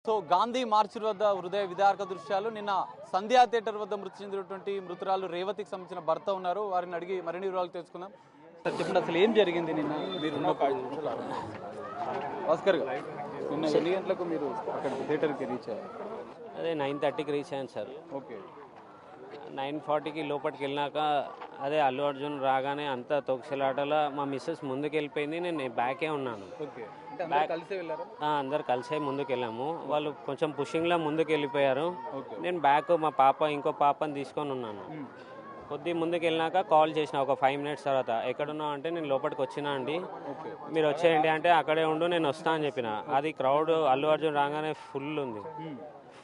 So Gandhi March వద్ద హృదయ విదారక దృశ్యాలు నిన్న సంధ్యా థియేటర్ వద్ద మృతి చెందినటువంటి మృతురాలు రేవతికి సంబంధించిన భర్త ఉన్నారు. వారిని అడిగి మరిన్ని వివరాలు తెలుసుకుందాం. చెప్పండి, అసలు ఏం జరిగింది నిన్న? మీరు భాస్కర్ గారు, నిన్న ఎన్ని గంటలకు మీరు అక్కడ థియేటర్కి రీచ్ అయ్యారు? అదే 9:30కి రీచ్ అయ్యాను సార్. ఓకే. 9:40కి లోపలికి వెళ్ళినాక అదే అల్లు అర్జున్ రాగానే అంతా తొక్కిసలాటలో మా మిస్సెస్ ముందుకు వెళ్ళిపోయింది, నేను బ్యాకే ఉన్నాను. ఓకే. అందరు కలిసే ముందుకు వెళ్ళాము. వాళ్ళు కొంచెం పుషింగ్లో ముందుకు వెళ్ళిపోయారు. నేను బ్యాక్ మా పాప ఇంకో పాపని తీసుకొని ఉన్నాను. కొద్ది ముందుకు వెళ్ళినాక కాల్ చేసిన ఒక 5 minutes తర్వాత, ఎక్కడున్నావు అంటే నేను లోపలికి వచ్చినా అండి, మీరు వచ్చేయండి అంటే అక్కడే ఉండు నేను వస్తా అని చెప్పిన. అది క్రౌడ్ అల్లు అర్జున్ రాగానే ఫుల్ ఉంది.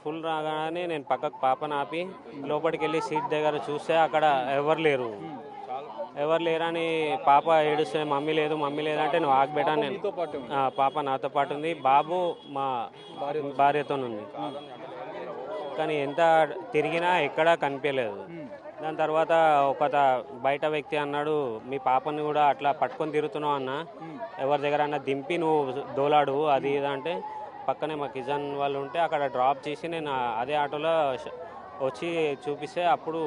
ఫుల్ రాగానే నేను పక్కకు పాపను ఆపి లోపలికి వెళ్ళి సీట్ దగ్గర చూస్తే అక్కడ ఎవరు లేరని పాప ఏడుస్తే మమ్మీ లేదు అంటే నువ్వు ఆగబెట్టా, నేను పాప నాతో పాటు ఉంది, బాబు మా భార్యతో ఉంది. కానీ ఎంత తిరిగినా ఎక్కడా కనిపించలేదు. దాని తర్వాత ఒక బయట వ్యక్తి అన్నాడు, మీ పాపని కూడా అట్లా పట్టుకొని తిరుగుతున్నావు అన్న, ఎవరి దగ్గర అన్న దింపి నువ్వు దోలాడు అది ఇది అంటే, పక్కనే మా కిజన్ వాళ్ళు ఉంటే అక్కడ డ్రాప్ చేసి నేను అదే ఆటోలో వచ్చి చూపిస్తే అప్పుడు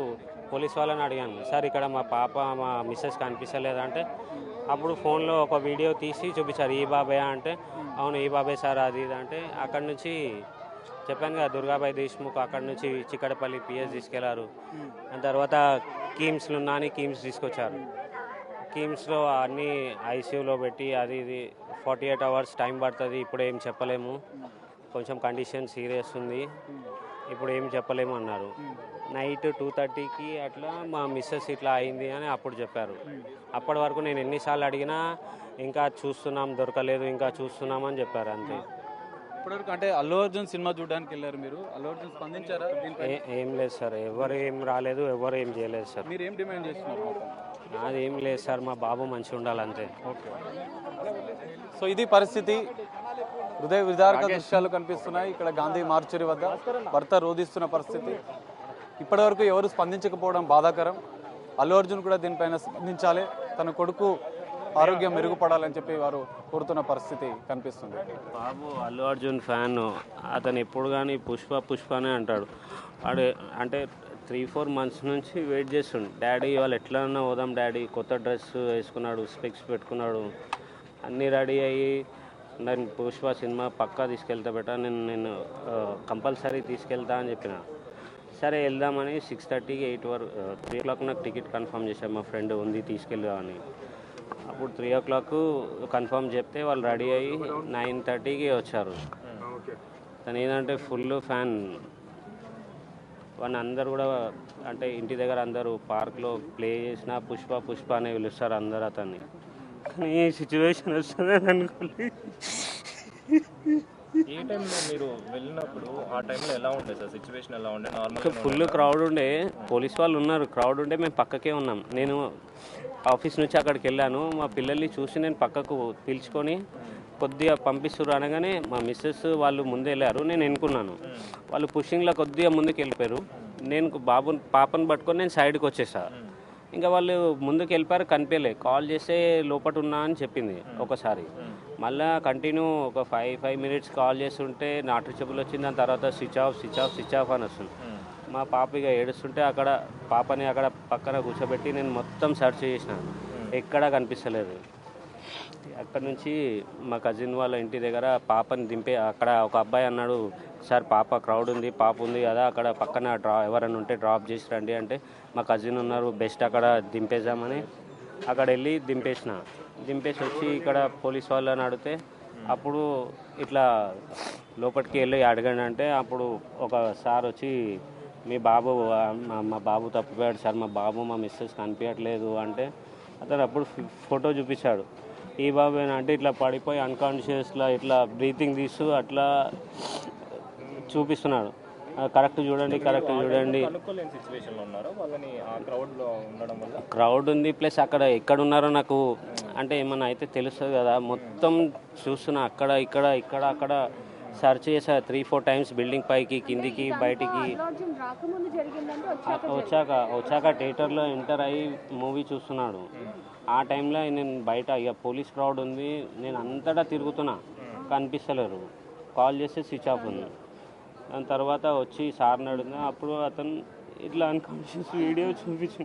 పోలీస్ వాళ్ళని అడిగాను, సార్ ఇక్కడ మా పాప మా మిస్సెస్ కనిపించలేదంటే అప్పుడు ఫోన్లో ఒక వీడియో తీసి చూపించారు, ఈ బాబాయ్ అంటే అవును ఈ బాబాయ్ సార్ అది ఇది అంటే, అక్కడి నుంచి చెప్పాను కదా దుర్గాబాయ్ దేశ్ముఖ్ అక్కడి నుంచి చిక్కడపల్లి పిఎస్ తీసుకెళ్లారు. దాని తర్వాత కీమ్స్లో నాని కీమ్స్ తీసుకొచ్చారు. కీమ్స్లో అన్నీ ఐసీయూలో పెట్టి అది ఇది 48 hours టైం పడుతుంది. ఇప్పుడు ఏం చెప్పలేము, కొంచెం కండిషన్ సీరియస్ ఉంది, ఇప్పుడు ఏం చెప్పలేము అన్నారు. నైట్ 2:30కి అట్లా మా మిస్సెస్ ఇట్లా అయింది అని అప్పుడు చెప్పారు. అప్పటి వరకు నేను ఎన్నిసార్లు అడిగినా ఇంకా చూస్తున్నాం దొరకలేదు, ఇంకా చూస్తున్నామని చెప్పారు అంతే. ఇప్పటివరకు అంటే అల్లు అర్జున్ సినిమా చూడడానికి వెళ్ళారు మీరు, అల్లు అర్జున్ స్పందించారా? ఏం లేదు సార్, ఎవరు ఏం రాలేదు, ఎవరు ఏం చేయలేదు సార్. మీరు ఏం డిమాండ్ చేస్తున్నారు? నాది ఏం లేదు సార్, మా బాబు మంచిగా ఉండాలి అంతే. ఓకే. సో ఇది పరిస్థితి, హృదయ విదారక దృశ్యాలు కనిపిస్తున్నాయి ఇక్కడ గాంధీ మార్చురి వద్ద. భర్త రోధిస్తున్న పరిస్థితి, ఇప్పటివరకు ఎవరు స్పందించకపోవడం బాధాకరం. అల్లు అర్జున్ కూడా దీనిపైన స్పందించాలి, తన కొడుకు ఆరోగ్యం మెరుగుపడాలని చెప్పి వారు కోరుతున్న పరిస్థితి కనిపిస్తుంది. బాబు అల్లు అర్జున్ ఫ్యాన్, అతను ఎప్పుడు కానీ పుష్ప అనే అంటాడు. అంటే 3-4 months నుంచి వెయిట్ చేస్తుండు, డాడీ వాళ్ళు ఎట్లన్నా పోదాం డాడీ, కొత్త డ్రెస్ వేసుకున్నాడు, స్పెక్స్ పెట్టుకున్నాడు, అన్నీ రెడీ అయ్యి నేను పుష్ప సినిమా పక్కా తీసుకెళ్తా బెటా, నేను కంపల్సరీ తీసుకెళ్తా అని చెప్పిన. సరే వెళ్దామని 6:30కి 3 o'clock నాకు టికెట్ కన్ఫర్మ్ చేశాను, మా ఫ్రెండ్ ఉంది తీసుకెళ్దామని. అప్పుడు 3 o'clock కన్ఫర్మ్ చెప్తే వాళ్ళు రెడీ అయ్యి 9:30కి వచ్చారు. తను ఏంటంటే ఫుల్ ఫ్యాన్, వాళ్ళని అందరు కూడా అంటే ఇంటి దగ్గర అందరూ పార్క్లో ప్లే చేసిన పుష్ప అనే పిలుస్తారు అందరు అతన్ని. కానీ ఈ సిచ్యువేషన్ వస్తుందని అనుకోలేదు. ఏ టైంలో మీరు వెళ్ళినప్పుడు ఆ టైంలో ఎలా ఉండే సార్, సిచ్యువేషన్ ఎలా ఉండే? నార్మల్గా ఫుల్ క్రౌడ్ ఉండే, పోలీస్ వాళ్ళు ఉన్నారు, క్రౌడ్ ఉండే, మేము పక్కకే ఉన్నాం. నేను ఆఫీస్ నుంచి అక్కడికి వెళ్ళాను, మా పిల్లల్ని చూసి నేను పక్కకు పిలుచుకొని కొద్దిగా పంపిస్తారు అనగానే మా మిస్సెస్ వాళ్ళు ముందు వెళ్ళారు, నేను ఎన్నుకున్నాను. వాళ్ళు పుషింగ్లో కొద్దిగా ముందుకు వెళ్ళిపోయారు, నేను పాపను పట్టుకొని నేను సైడ్కి వచ్చేసా. ఇంకా వాళ్ళు ముందుకు వెళ్ళిపోయారు, కనిపించలే. కాల్ చేస్తే లోపల ఉన్నా అని చెప్పింది ఒకసారి. మళ్ళీ కంటిన్యూ ఒక 5 minutes కాల్ చేస్తుంటే నాట్ రీచబుల్ వచ్చింది. దాని తర్వాత స్విచ్ ఆఫ్ అని వస్తుంది. మా పాప ఇక ఏడుస్తుంటే అక్కడ పాపని అక్కడ పక్కన కూర్చోబెట్టి నేను మొత్తం సెర్చ్ చేసినాను, ఎక్కడా కనిపిస్తలేదు. అక్కడ నుంచి మా కజిన్ వాళ్ళ ఇంటి దగ్గర పాపని దింపే, అక్కడ ఒక అబ్బాయి అన్నాడు, సార్ పాప క్రౌడ్ ఉంది, పాప ఉంది కదా అక్కడ పక్కన ఎవరైనా ఉంటే డ్రాప్ చేసి రండి అంటే, మా కజిన్ ఉన్నారు బెస్ట్ అక్కడ దింపేసామని అక్కడ వెళ్ళి దింపేసి వచ్చి ఇక్కడ పోలీస్ వాళ్ళని అడిగితే అప్పుడు ఇట్లా లోపలికి వెళ్ళి అడగండి అంటే, అప్పుడు ఒక సార్ వచ్చి మా బాబు తప్పిపోయాడు సార్, మా మిస్సెస్ కనిపించట్లేదు అంటే, అతను అప్పుడు ఫోటో చూపించాడు. ఈ బాబు అంటే ఇట్లా పడిపోయి అన్కాన్షియస్లో ఇట్లా బ్రీతింగ్ తీస్తూ అట్లా చూపిస్తున్నాడు. కరెక్ట్ చూడండి. క్రౌడ్ ఉంది, ప్లస్ అక్కడ ఎక్కడున్నారో నాకు అంటే ఏమన్నా అయితే తెలుస్తుంది కదా, మొత్తం చూస్తున్నా అక్కడ సర్చ్ చేసా 3-4 times, బిల్డింగ్ పైకి కిందికి బయటికి. వచ్చాక థియేటర్లో ఎంటర్ అయ్యి మూవీ చూస్తున్నాడు. ఆ టైంలో నేను బయట ఇక పోలీస్ క్రౌడ్ ఉంది, నేను అంతటా తిరుగుతున్నా, కనిపిస్తలేరు. కాల్ చేస్తే స్విచ్ ఆఫ్ ఉంది. దాని తర్వాత వచ్చి సార్ని అడిగినా అప్పుడు అతను ఇట్లా అన్కాన్షియస్ వీడియో చూపించి